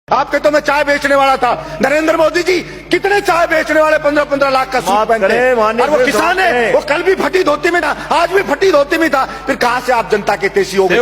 आपके तो मैं चाय बेचने वाला था। नरेंद्र मोदी जी कितने चाय बेचने वाले 15-15 लाख का सूट पहनते हैं, और वो किसान है, वो कल भी फटी धोती में था, आज भी फटी धोती में था। फिर कहां से आप जनता के तेजी हो गए?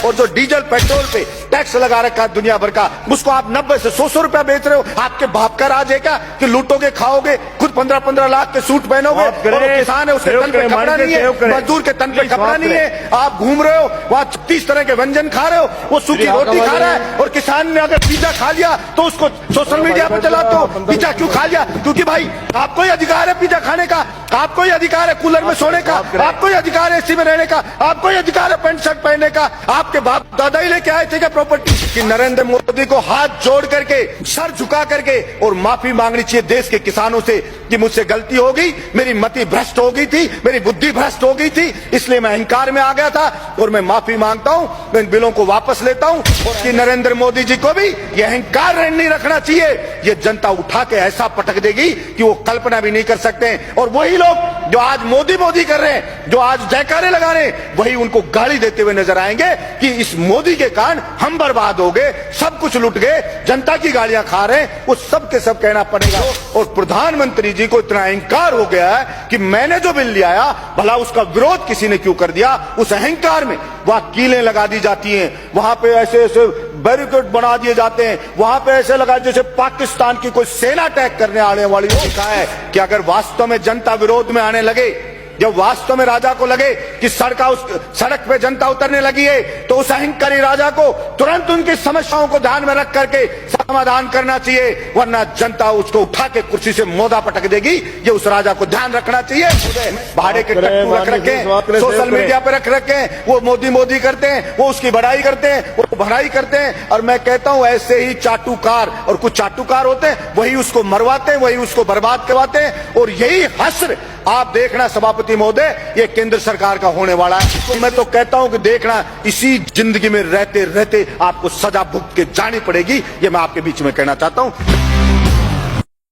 और जो डीजल पेट्रोल पे टैक्स लगा रखा है दुनिया भर का, उसको आप 90 से 100 रुपया बेच रहे हो। आपके बाप का राज है क्या कि लूटोगे, खाओगे, खुद 15-15 लाख के सूट पहनोगे? और किसान है, उसके तन पे कपड़ा नहीं है, मजदूर के तन पे कपड़ा नहीं है, आप घूम रहे हो वहां 36 तरह के व्यंजन खा रहे हो, वो सूखी रोटी खा रहा है। और किसान ने अगर पिज्जा खा लिया तो उसको सोशल मीडिया पर चलाते हो, पिज्जा क्यों खा लिया? क्योंकि भाई आपको ही अधिकार है पिज्जा खाने का, आपको ही अधिकार है कूलर में सोने का, आपको ही अधिकार है एसी में रहने का, आपको ही अधिकार है पैंट शर्ट पहनने का। आपके बाप दादा ही लेके आए थे क्या प्रॉपर्टी? कि नरेंद्र मोदी को हाथ जोड़ करके, सर झुका करके और माफी मांगनी चाहिए देश के किसानों से कि मुझसे गलती हो गई, मेरी मति भ्रष्ट हो गई थी, मेरी बुद्धि भ्रष्ट हो गई थी, इसलिए मैं अहंकार में आ गया था और मैं माफी मांगता हूं, मैं इन बिलों को वापस लेता हूं। और कि नरेंद्र मोदी जी को भी ये अहंकार नहीं रखना चाहिए। ये जनता उठा के ऐसा पटक देगी कि वो कल्पना भी नहीं कर सकते हैं। और वही लोग जो आज मोदी मोदी कर रहे हैं, जो आज जयकारे लगा रहे हैं, वही उनको गाली देते हुए नजर आएंगे कि इस मोदी के कारण हम बर्बाद हो गए, सब कुछ लुट गए, जनता की गालियां खा रहे हैं। वो सब के सब कहना पड़ेगा। और प्रधानमंत्री जी को इतना अहंकार हो गया है कि मैंने जो बिल लिया आया, भला उसका विरोध किसी ने क्यों कर दिया? उस अहंकार में वहां कीलें लगा दी जाती हैं, वहां पे ऐसे ऐसे बैरिकेड बना दिए जाते हैं, वहां पे ऐसे लगा जैसे पाकिस्तान की कोई सेना अटैक करने आने वाली लिखा है। कि अगर वास्तव में जनता विरोध में आने लगे, जब वास्तव में राजा को लगे कि सड़क पे जनता उतरने लगी है, तो उस अहंकारी राजा को तुरंत उनकी समस्याओं को ध्यान में रख करके समाधान करना चाहिए, वरना जनता उसको उठा के कुर्सी से मोदा पटक देगी। ये उस राजा को ध्यान रखना चाहिए। भाड़े के टट्टू रख रखे हैं, सोशल मीडिया पे रख रखे हैं, वो मोदी मोदी करते हैं, वो उसकी बड़ाई करते हैं, वो भड़ाई करते हैं। और मैं कहता हूं ऐसे ही चाटुकार और कुछ चाटुकार होते हैं, वही उसको मरवाते हैं, वही उसको बर्बाद करवाते हैं। और यही हश्र आप देखना सभापति महोदय, ये केंद्र सरकार का होने वाला है। तो मैं तो कहता हूं कि देखना, इसी जिंदगी में रहते रहते आपको सजा भुगत के जानी पड़ेगी। ये मैं आपके बीच में कहना चाहता हूं।